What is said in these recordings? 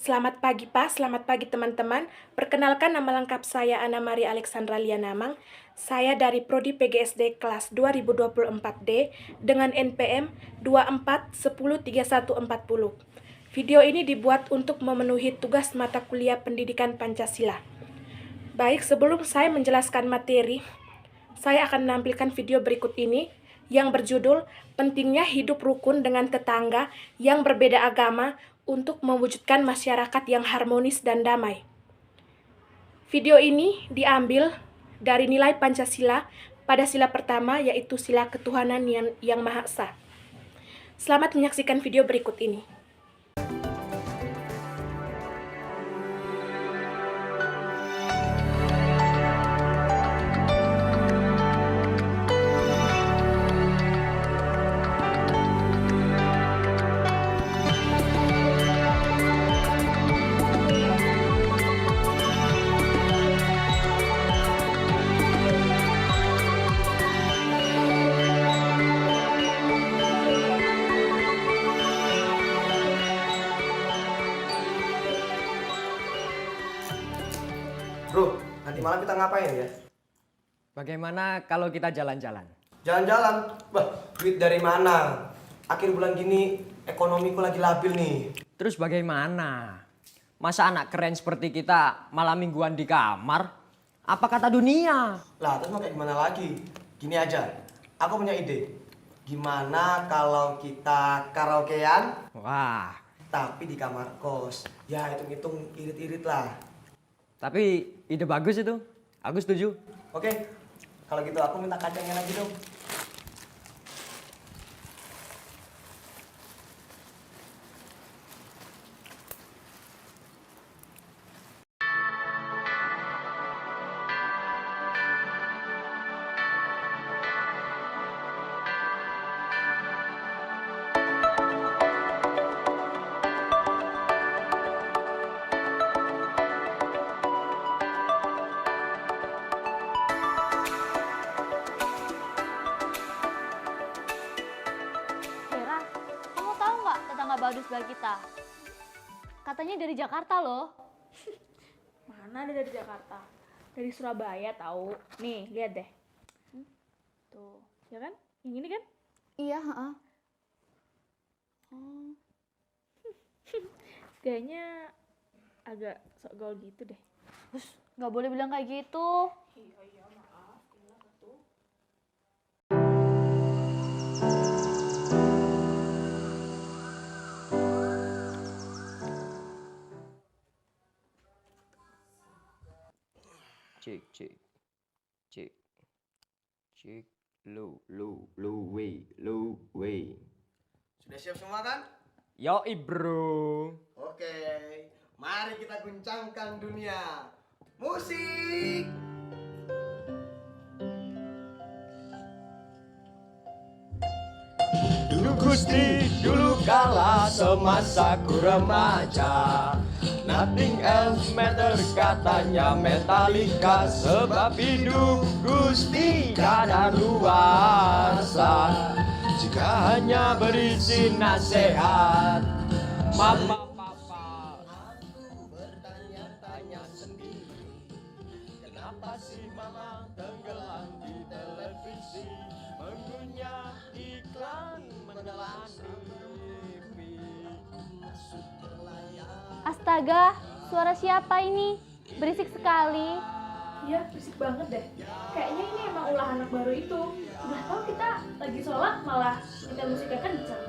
Selamat pagi Pak, selamat pagi teman-teman. Perkenalkan nama lengkap saya Anna Maria Alexandra Lianamang. Saya dari Prodi PGSD kelas 2024D dengan NPM 24103140. Video ini dibuat untuk memenuhi tugas mata kuliah pendidikan Pancasila. Baik, sebelum saya menjelaskan materi, saya akan menampilkan video berikut ini yang berjudul Pentingnya Hidup Rukun dengan Tetangga yang Berbeda Agama untuk Mewujudkan Masyarakat yang Harmonis dan Damai. Video ini diambil dari nilai Pancasila pada sila pertama, yaitu sila ketuhanan yang Maha Esa. Selamat menyaksikan video berikut ini. Bro, nanti malam kita ngapain ya? Bagaimana kalau kita jalan-jalan? Jalan-jalan? Bah, duit dari mana? Akhir bulan gini ekonomiku lagi labil nih. Terus bagaimana? Masa anak keren seperti kita malam mingguan di kamar? Apa kata dunia? Lah, terus mau kayak gimana lagi? Gini aja, aku punya ide. Gimana kalau kita karaokean, Wah, tapi di kamar kos? Ya, hitung-hitung irit-irit lah. tapi ide bagus itu. Aku setuju. Oke, kalau gitu aku minta kacangnya lagi dong. Vera, kamu tahu nggak tetangga baru sebelah kita? Katanya dari Jakarta loh. Mana ada dari Jakarta? Dari Surabaya tahu. Nih, lihat deh. Tuh, ya kan? Yang ini kan? Iya, heeh. Gayanya agak sok gaul gitu deh. Nggak boleh bilang kayak gitu. Cik, cik. Cik. Cik. Lu, weh. Sudah siap semua kan? Yoi bro. Oke, mari kita guncangkan dunia. Musik! Dulu Gusti, dulu kala semasa ku remaja, nothing else matters katanya Metallica. Sebab hidup Gusti kada luasa jika hanya berisi nasihat. Mama papa, aku bertanya-tanya sendiri, kenapa sih mama tenggelam di televisi, mengunyah iklan menelan TV. Astaga, suara siapa ini? Berisik sekali. Iya, berisik banget deh. Kayaknya ini emang ulah anak baru itu. Udah tahu kita lagi sholat malah nyetel musiknya kenceng.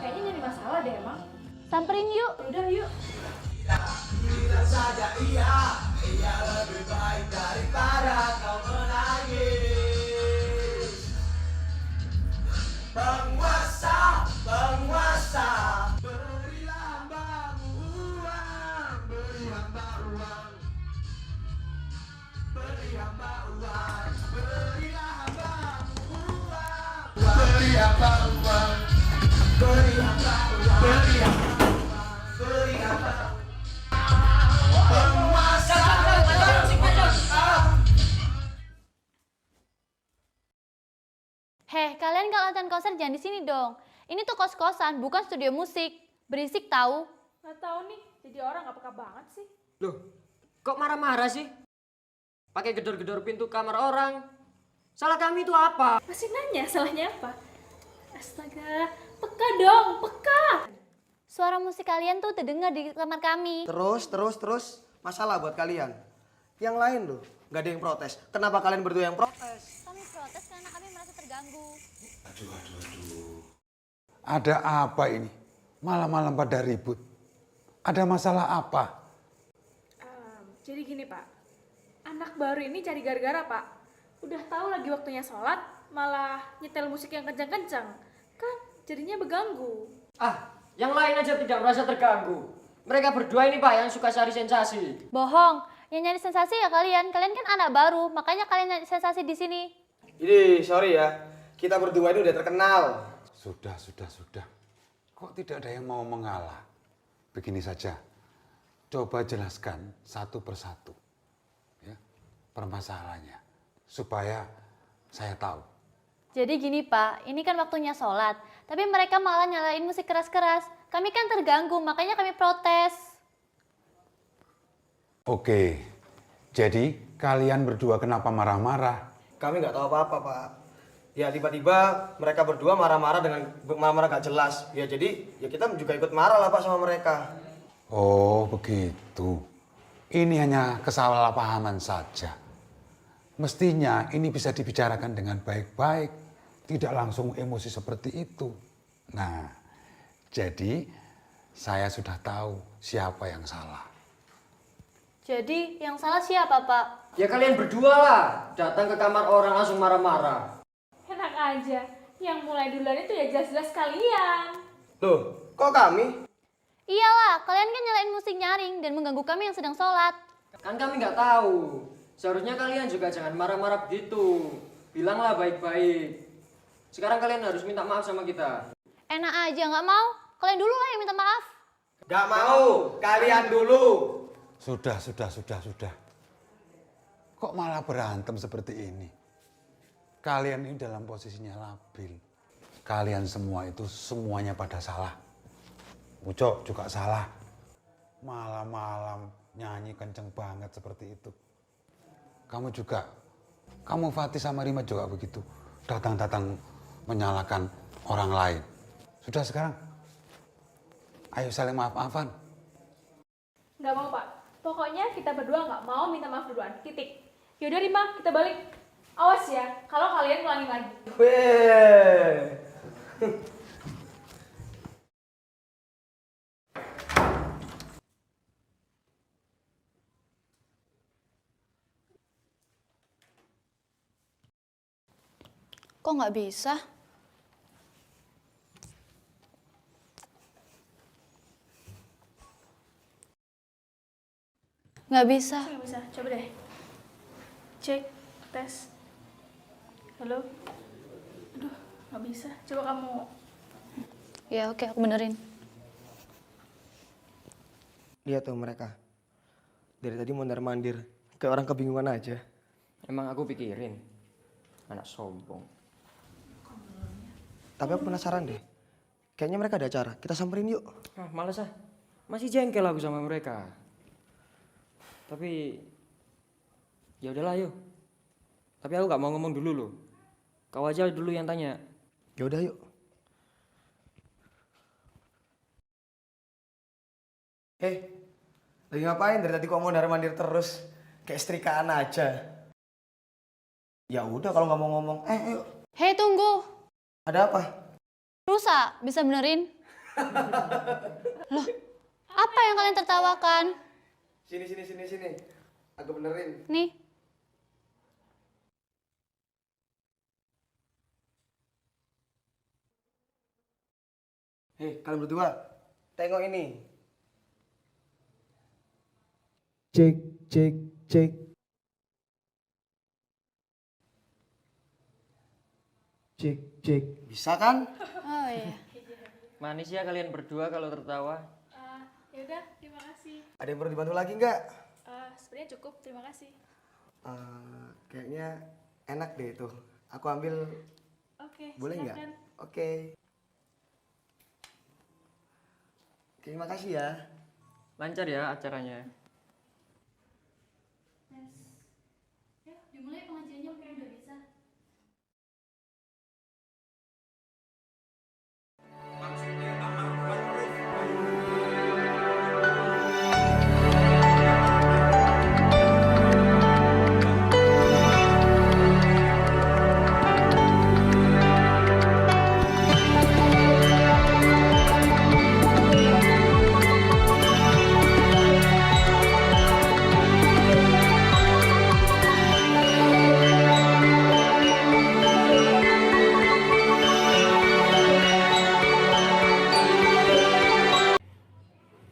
Kayaknya nyari masalah deh emang. Samperin yuk. Udah yuk. Bilang saja iya, iya lebih baik daripada kau menangis. Penguasa, penguasa, berilah hambamu uang, beri hamba uang, beri hamba uang, berilah hambamu uang, beri hamba uang, beri hamba uang, beri hamba uang, beri hamba uang. Heh, kalian kalau nonton konser jangan di sini dong. Ini tuh kos-kosan, bukan studio musik. Berisik tahu. Nggak tahu nih, jadi orang nggak peka banget sih. Loh, kok marah-marah sih? Pakai gedor-gedor pintu kamar orang. Salah kami itu apa? Masih nanya salahnya apa? Astaga, peka dong, peka. Suara musik kalian tuh terdengar di kamar kami. Terus. Masalah buat kalian. Yang lain loh, nggak ada yang protes. Kenapa kalian berdua yang protes? Kami protes karena kami merasa terganggu. Ada apa ini? Malam-malam pada ribut. Ada masalah apa? Jadi gini Pak, anak baru ini cari gara-gara Pak. Udah tahu lagi waktunya sholat, malah nyetel musik yang kencang-kencang. Kan jadinya beganggu. Ah, yang lain aja tidak merasa terganggu. Mereka berdua ini Pak yang suka cari sensasi. Bohong, yang nyari sensasi ya kalian. Kalian kan anak baru, makanya kalian nyari sensasi di sini. Jadi sorry ya, kita berdua ini udah terkenal. Sudah. Kok tidak ada yang mau mengalah? Begini saja, coba jelaskan satu persatu ya, permasalahannya, supaya saya tahu. Jadi gini Pak, ini kan waktunya sholat. Tapi mereka malah nyalain musik keras-keras. Kami kan terganggu, makanya kami protes. Oke, jadi kalian berdua kenapa marah-marah? Kami nggak tahu apa-apa Pak. Ya tiba-tiba mereka berdua marah-marah dengan marah-marah gak jelas. Ya jadi ya kita juga ikut marah lah Pak sama mereka. Oh begitu, ini hanya kesalahpahaman saja. Mestinya ini bisa dibicarakan dengan baik-baik, tidak langsung emosi seperti itu. Nah, jadi saya sudah tahu siapa yang salah. Jadi yang salah siapa Pak? Ya kalian berdua lah, datang ke kamar orang langsung marah-marah. Enak aja, yang mulai duluan itu ya jelas-jelas kalian. Loh, kok kami? Iyalah, kalian kan nyalain musik nyaring dan mengganggu kami yang sedang sholat. Kan kami nggak tahu. Seharusnya kalian juga jangan marah-marah begitu. Bilanglah baik-baik. Sekarang kalian harus minta maaf sama kita. Enak aja, nggak mau. Kalian dulu lah yang minta maaf. Gak mau, kalian dulu. Sudah. Kok malah berantem seperti ini? Kalian ini dalam posisinya labil. Kalian semua itu semuanya pada salah. Ucok juga salah. Malam-malam nyanyi kenceng banget seperti itu. Kamu juga, kamu Fatih sama Rima juga begitu. Datang-datang menyalahkan orang lain. Sudah sekarang, ayo saling maaf-maafan. Nggak mau Pak, pokoknya kita berdua nggak mau minta maaf duluan, titik. Yaudah Rima, kita balik. Awas ya, kalau kalian ngulangin lagi. Weh. Kok nggak bisa? Nggak bisa. Nggak bisa, coba deh. Cek, tes. Halo? Aduh, nggak bisa. Coba kamu. Ya oke, aku benerin. Lihat tuh mereka. Dari tadi mondar-mandir. Kayak orang kebingungan aja. Emang aku pikirin. Anak sombong. Tapi aku penasaran deh. Kayaknya mereka ada acara. Kita samperin yuk. Ah, males ah. Masih jengkel aku sama mereka. Tapi ya udahlah yuk. Tapi aku gak mau ngomong dulu loh. Kau aja dulu yang tanya. Ya udah yuk. Lagi ngapain? Dari tadi kok mondar-mandir terus? Kayak setrikaan aja. Ya udah kalau nggak mau ngomong. Yuk. Hei tunggu, Ada apa? rusak, bisa benerin? Loh, apa yang kalian tertawakan? Sini. Aku benerin. Nih, Kalian berdua. Tengok ini. Cek. Cek. Bisa kan? oh iya. Manis ya kalian berdua kalau tertawa. Yaudah, terima kasih. Ada yang perlu dibantu lagi nggak? Sebenarnya cukup, terima kasih. Kayaknya enak deh itu. Aku ambil. Oke, Boleh nggak? silakan. Oke. Terima kasih ya. Lancar ya acaranya. Dimulai pengajiannya mungkin udah bisa.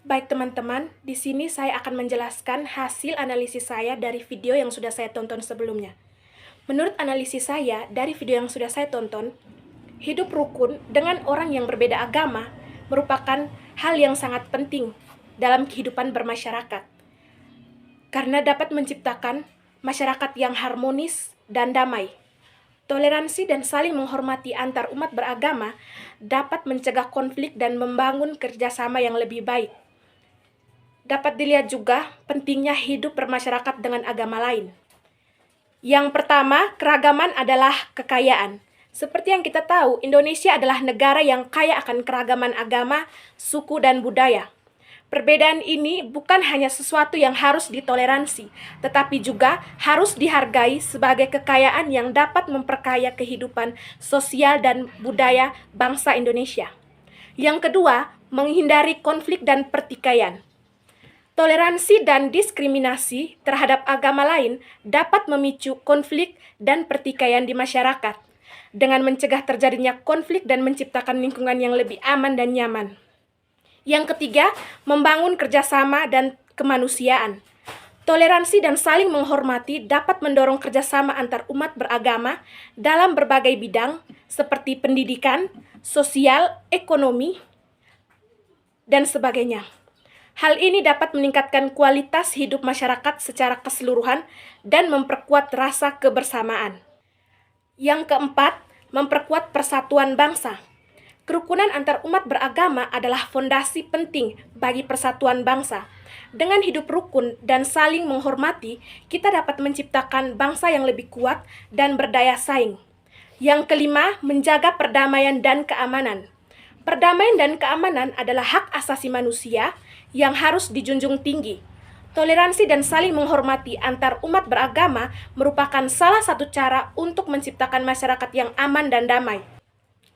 Baik teman-teman, di sini saya akan menjelaskan hasil analisis saya dari video yang sudah saya tonton sebelumnya. Menurut analisis saya dari video yang sudah saya tonton, hidup rukun dengan orang yang berbeda agama merupakan hal yang sangat penting dalam kehidupan bermasyarakat. Karena dapat menciptakan masyarakat yang harmonis dan damai. Toleransi dan saling menghormati antar umat beragama dapat mencegah konflik dan membangun kerjasama yang lebih baik. Dapat dilihat juga pentingnya hidup bermasyarakat dengan agama lain. Yang pertama, keragaman adalah kekayaan. Seperti yang kita tahu, Indonesia adalah negara yang kaya akan keragaman agama, suku, dan budaya. Perbedaan ini bukan hanya sesuatu yang harus ditoleransi, tetapi juga harus dihargai sebagai kekayaan yang dapat memperkaya kehidupan sosial dan budaya bangsa Indonesia. Yang kedua, menghindari konflik dan pertikaian. Toleransi dan diskriminasi terhadap agama lain dapat memicu konflik dan pertikaian di masyarakat, dengan mencegah terjadinya konflik dan menciptakan lingkungan yang lebih aman dan nyaman. Yang ketiga, membangun kerjasama dan kemanusiaan. Toleransi dan saling menghormati dapat mendorong kerjasama antar umat beragama dalam berbagai bidang seperti pendidikan, sosial, ekonomi, dan sebagainya. Hal ini dapat meningkatkan kualitas hidup masyarakat secara keseluruhan dan memperkuat rasa kebersamaan. Yang keempat, memperkuat persatuan bangsa. Kerukunan antar umat beragama adalah fondasi penting bagi persatuan bangsa. Dengan hidup rukun dan saling menghormati, kita dapat menciptakan bangsa yang lebih kuat dan berdaya saing. Yang kelima, menjaga perdamaian dan keamanan. Perdamaian dan keamanan adalah hak asasi manusia yang harus dijunjung tinggi. Toleransi dan saling menghormati antar umat beragama merupakan salah satu cara untuk menciptakan masyarakat yang aman dan damai.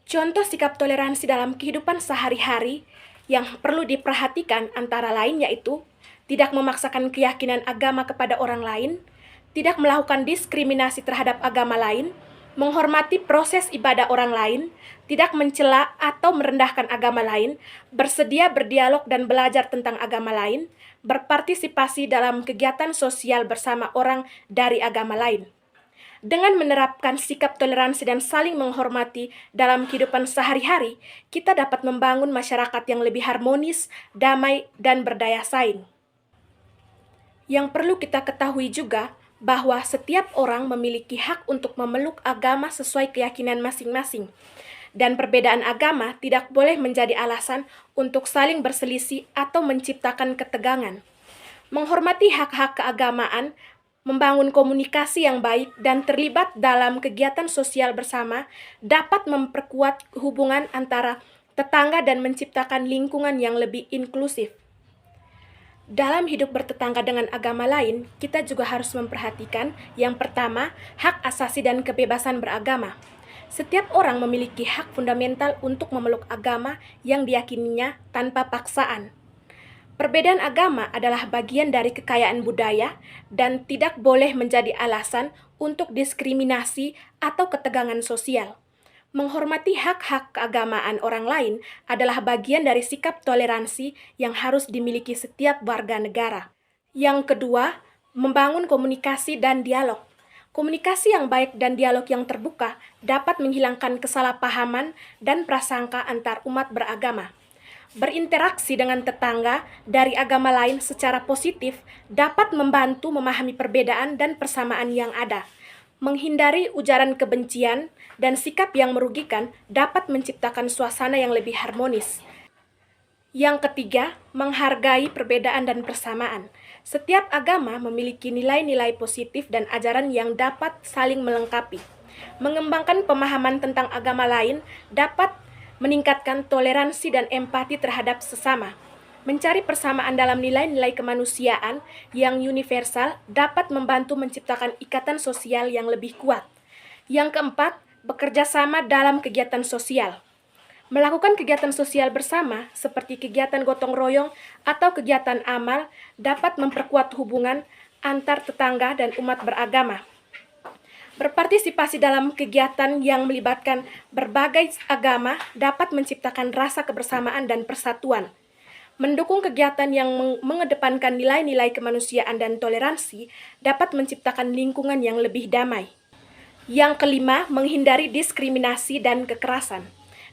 Contoh sikap toleransi dalam kehidupan sehari-hari yang perlu diperhatikan antara lain yaitu tidak memaksakan keyakinan agama kepada orang lain, tidak melakukan diskriminasi terhadap agama lain, menghormati proses ibadah orang lain, tidak mencela atau merendahkan agama lain, bersedia berdialog dan belajar tentang agama lain, berpartisipasi dalam kegiatan sosial bersama orang dari agama lain. Dengan menerapkan sikap toleransi dan saling menghormati dalam kehidupan sehari-hari, kita dapat membangun masyarakat yang lebih harmonis, damai, dan berdaya saing. Yang perlu kita ketahui juga bahwa setiap orang memiliki hak untuk memeluk agama sesuai keyakinan masing-masing. Dan perbedaan agama tidak boleh menjadi alasan untuk saling berselisih atau menciptakan ketegangan. Menghormati hak-hak keagamaan, membangun komunikasi yang baik, dan terlibat dalam kegiatan sosial bersama dapat memperkuat hubungan antara tetangga dan menciptakan lingkungan yang lebih inklusif. Dalam hidup bertetangga dengan agama lain, kita juga harus memperhatikan yang pertama, hak asasi dan kebebasan beragama. Setiap orang memiliki hak fundamental untuk memeluk agama yang diyakininya tanpa paksaan. Perbedaan agama adalah bagian dari kekayaan budaya dan tidak boleh menjadi alasan untuk diskriminasi atau ketegangan sosial. Menghormati hak-hak keagamaan orang lain adalah bagian dari sikap toleransi yang harus dimiliki setiap warga negara. Yang kedua, membangun komunikasi dan dialog. Komunikasi yang baik dan dialog yang terbuka dapat menghilangkan kesalahpahaman dan prasangka antar umat beragama. Berinteraksi dengan tetangga dari agama lain secara positif dapat membantu memahami perbedaan dan persamaan yang ada. Menghindari ujaran kebencian dan sikap yang merugikan dapat menciptakan suasana yang lebih harmonis. Yang ketiga, menghargai perbedaan dan persamaan. Setiap agama memiliki nilai-nilai positif dan ajaran yang dapat saling melengkapi. Mengembangkan pemahaman tentang agama lain dapat meningkatkan toleransi dan empati terhadap sesama. Mencari persamaan dalam nilai-nilai kemanusiaan yang universal dapat membantu menciptakan ikatan sosial yang lebih kuat. Yang keempat, bekerja sama dalam kegiatan sosial. Melakukan kegiatan sosial bersama, seperti kegiatan gotong royong atau kegiatan amal, dapat memperkuat hubungan antar tetangga dan umat beragama. Berpartisipasi dalam kegiatan yang melibatkan berbagai agama dapat menciptakan rasa kebersamaan dan persatuan. Mendukung kegiatan yang mengedepankan nilai-nilai kemanusiaan dan toleransi dapat menciptakan lingkungan yang lebih damai. Yang kelima, menghindari diskriminasi dan kekerasan.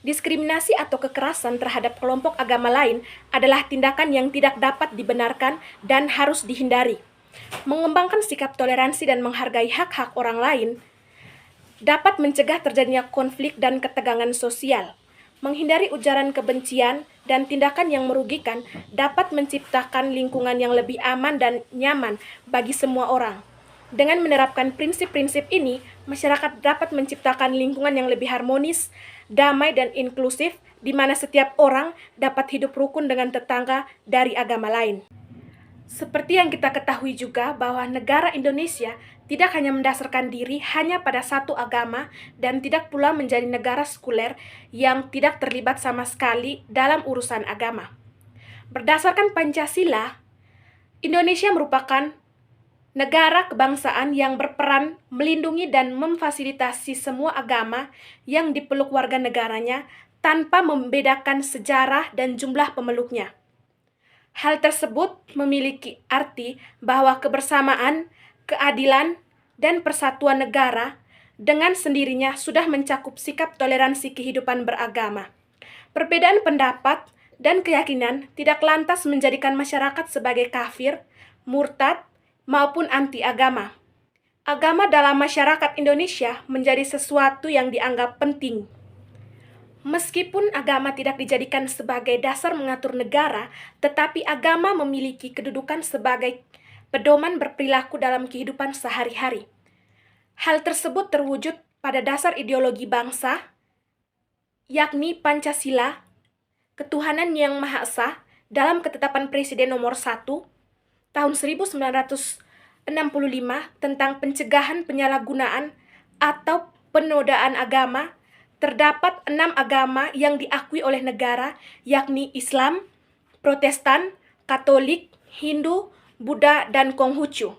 Diskriminasi atau kekerasan terhadap kelompok agama lain adalah tindakan yang tidak dapat dibenarkan dan harus dihindari. Mengembangkan sikap toleransi dan menghargai hak-hak orang lain dapat mencegah terjadinya konflik dan ketegangan sosial. Menghindari ujaran kebencian dan tindakan yang merugikan dapat menciptakan lingkungan yang lebih aman dan nyaman bagi semua orang. Dengan menerapkan prinsip-prinsip ini, masyarakat dapat menciptakan lingkungan yang lebih harmonis, damai dan inklusif, di mana setiap orang dapat hidup rukun dengan tetangga dari agama lain. Seperti yang kita ketahui juga bahwa negara Indonesia tidak hanya mendasarkan diri hanya pada satu agama dan tidak pula menjadi negara sekuler yang tidak terlibat sama sekali dalam urusan agama. Berdasarkan Pancasila, Indonesia merupakan negara kebangsaan yang berperan melindungi dan memfasilitasi semua agama yang dipeluk warga negaranya tanpa membedakan sejarah dan jumlah pemeluknya. Hal tersebut memiliki arti bahwa kebersamaan, keadilan, dan persatuan negara dengan sendirinya sudah mencakup sikap toleransi kehidupan beragama. Perbedaan pendapat dan keyakinan tidak lantas menjadikan masyarakat sebagai kafir, murtad, maupun anti-agama. Agama dalam masyarakat Indonesia menjadi sesuatu yang dianggap penting. Meskipun agama tidak dijadikan sebagai dasar mengatur negara, tetapi agama memiliki kedudukan sebagai pedoman berperilaku dalam kehidupan sehari-hari. Hal tersebut terwujud pada dasar ideologi bangsa, yakni Pancasila, ketuhanan yang Maha Esa, dalam Ketetapan Presiden Nomor 1, tahun 1965 tentang pencegahan penyalahgunaan atau penodaan agama. Terdapat 6 agama yang diakui oleh negara, yakni Islam, Protestan, Katolik, Hindu, Buddha, dan Konghucu.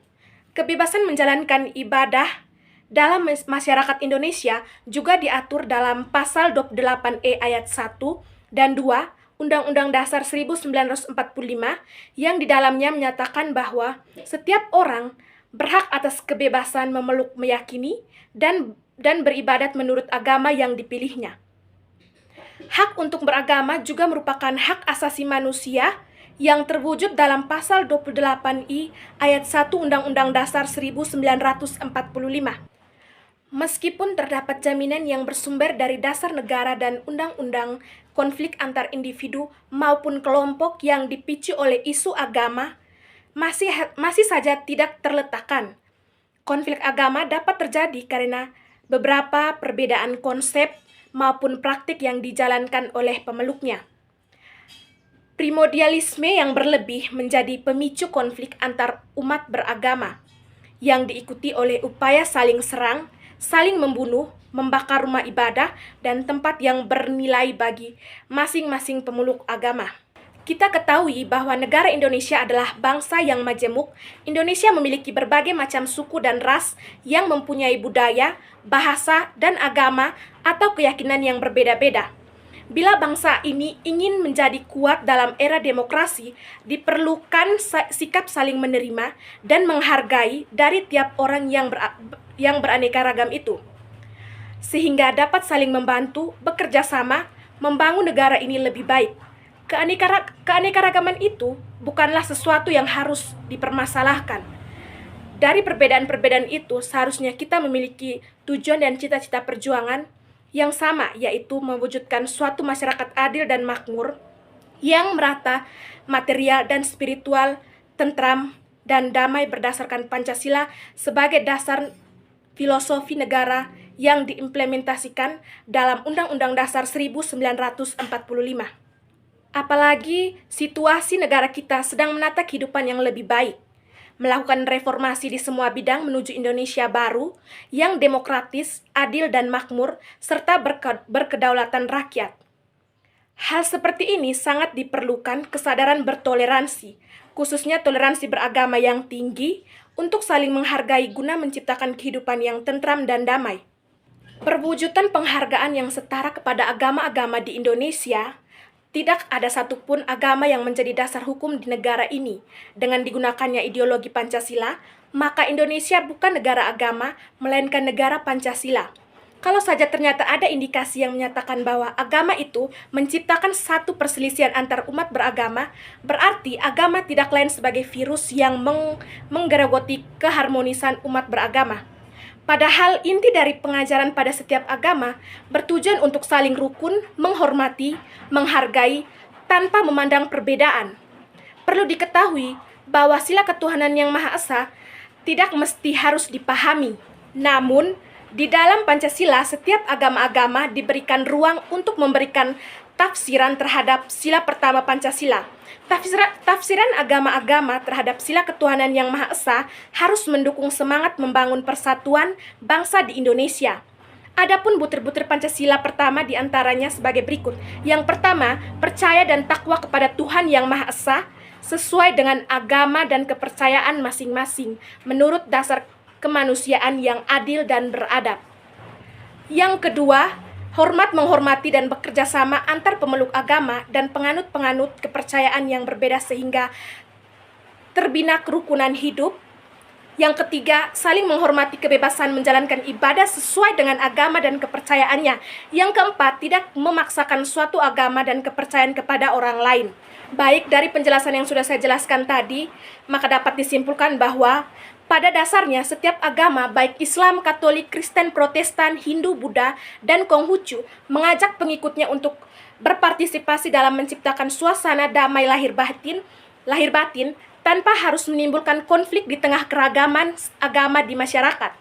Kebebasan menjalankan ibadah dalam masyarakat Indonesia juga diatur dalam Pasal 28E ayat 1 dan 2 Undang-Undang Dasar 1945 yang di dalamnya menyatakan bahwa setiap orang berhak atas kebebasan memeluk, meyakini, dan beribadat menurut agama yang dipilihnya. Hak untuk beragama juga merupakan hak asasi manusia yang terwujud dalam Pasal 28I ayat 1 Undang-Undang Dasar 1945. Meskipun terdapat jaminan yang bersumber dari dasar negara dan undang-undang, konflik antar individu maupun kelompok yang dipicu oleh isu agama masih saja tidak terletakkan. Konflik agama dapat terjadi karena beberapa perbedaan konsep maupun praktik yang dijalankan oleh pemeluknya. Primordialisme yang berlebih menjadi pemicu konflik antar umat beragama, yang diikuti oleh upaya saling serang, saling membunuh, membakar rumah ibadah, dan tempat yang bernilai bagi masing-masing pemeluk agama. Kita ketahui bahwa negara Indonesia adalah bangsa yang majemuk. Indonesia memiliki berbagai macam suku dan ras yang mempunyai budaya, bahasa, dan agama atau keyakinan yang berbeda-beda. Bila bangsa ini ingin menjadi kuat dalam era demokrasi, diperlukan sikap saling menerima dan menghargai dari tiap orang yang beraneka ragam itu, sehingga dapat saling membantu, bekerja sama, membangun negara ini lebih baik. Keanekaragaman itu bukanlah sesuatu yang harus dipermasalahkan. Dari perbedaan-perbedaan itu, seharusnya kita memiliki tujuan dan cita-cita perjuangan yang sama, yaitu mewujudkan suatu masyarakat adil dan makmur, yang merata, material dan spiritual, tentram dan damai berdasarkan Pancasila sebagai dasar filosofi negara yang diimplementasikan dalam Undang-Undang Dasar 1945. Apalagi situasi negara kita sedang menata kehidupan yang lebih baik, melakukan reformasi di semua bidang menuju Indonesia baru yang demokratis, adil dan makmur, serta berkedaulatan rakyat. Hal seperti ini sangat diperlukan kesadaran bertoleransi, khususnya toleransi beragama yang tinggi untuk saling menghargai guna menciptakan kehidupan yang tentram dan damai. Perwujudan penghargaan yang setara kepada agama-agama di Indonesia. Tidak ada satupun agama yang menjadi dasar hukum di negara ini. Dengan digunakannya ideologi Pancasila, maka Indonesia bukan negara agama, melainkan negara Pancasila. Kalau saja ternyata ada indikasi yang menyatakan bahwa agama itu menciptakan satu perselisihan antar umat beragama, berarti agama tidak lain sebagai virus yang menggerogoti keharmonisan umat beragama. Padahal inti dari pengajaran pada setiap agama bertujuan untuk saling rukun, menghormati, menghargai, tanpa memandang perbedaan. Perlu diketahui bahwa sila ketuhanan yang Maha Esa tidak mesti harus dipahami. Namun, di dalam Pancasila setiap agama-agama diberikan ruang untuk memberikan tafsiran terhadap sila pertama Pancasila. Tafsiran agama-agama terhadap sila ketuhanan yang Maha Esa harus mendukung semangat membangun persatuan bangsa di Indonesia. Adapun butir-butir Pancasila pertama diantaranya sebagai berikut. Yang pertama, percaya dan takwa kepada Tuhan yang Maha Esa sesuai dengan agama dan kepercayaan masing-masing menurut dasar kemanusiaan yang adil dan beradab. Yang kedua, hormat menghormati dan bekerja sama antar pemeluk agama dan penganut-penganut kepercayaan yang berbeda sehingga terbina kerukunan hidup. Yang ketiga, saling menghormati kebebasan menjalankan ibadah sesuai dengan agama dan kepercayaannya. Yang keempat, tidak memaksakan suatu agama dan kepercayaan kepada orang lain. Baik dari penjelasan yang sudah saya jelaskan tadi, maka dapat disimpulkan bahwa pada dasarnya, setiap agama, baik Islam, Katolik, Kristen, Protestan, Hindu, Buddha, dan Konghucu, mengajak pengikutnya untuk berpartisipasi dalam menciptakan suasana damai lahir batin, tanpa harus menimbulkan konflik di tengah keragaman agama di masyarakat.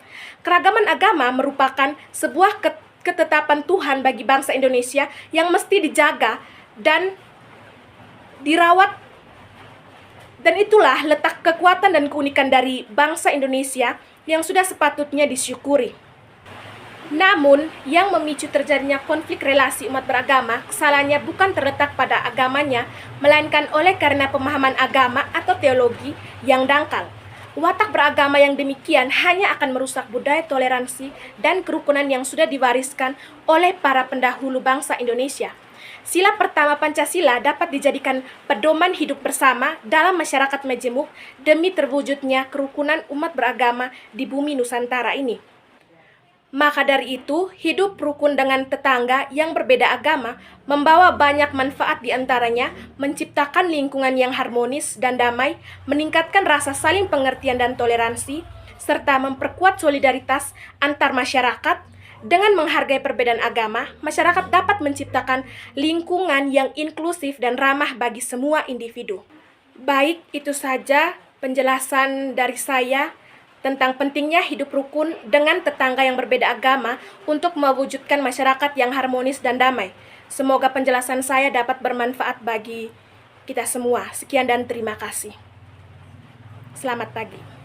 Keragaman agama merupakan sebuah ketetapan Tuhan bagi bangsa Indonesia yang mesti dijaga dan dirawat. Dan itulah letak kekuatan dan keunikan dari bangsa Indonesia yang sudah sepatutnya disyukuri. Namun, yang memicu terjadinya konflik relasi umat beragama, kesalahannya bukan terletak pada agamanya, melainkan oleh karena pemahaman agama atau teologi yang dangkal. Watak beragama yang demikian hanya akan merusak budaya toleransi dan kerukunan yang sudah diwariskan oleh para pendahulu bangsa Indonesia. Sila pertama Pancasila dapat dijadikan pedoman hidup bersama dalam masyarakat majemuk demi terwujudnya kerukunan umat beragama di bumi Nusantara ini. Maka dari itu, hidup rukun dengan tetangga yang berbeda agama membawa banyak manfaat diantaranya menciptakan lingkungan yang harmonis dan damai, meningkatkan rasa saling pengertian dan toleransi, serta memperkuat solidaritas antar masyarakat. Dengan menghargai perbedaan agama, masyarakat dapat menciptakan lingkungan yang inklusif dan ramah bagi semua individu. Baik, itu saja penjelasan dari saya tentang pentingnya hidup rukun dengan tetangga yang berbeda agama untuk mewujudkan masyarakat yang harmonis dan damai. Semoga penjelasan saya dapat bermanfaat bagi kita semua. Sekian dan terima kasih. Selamat pagi.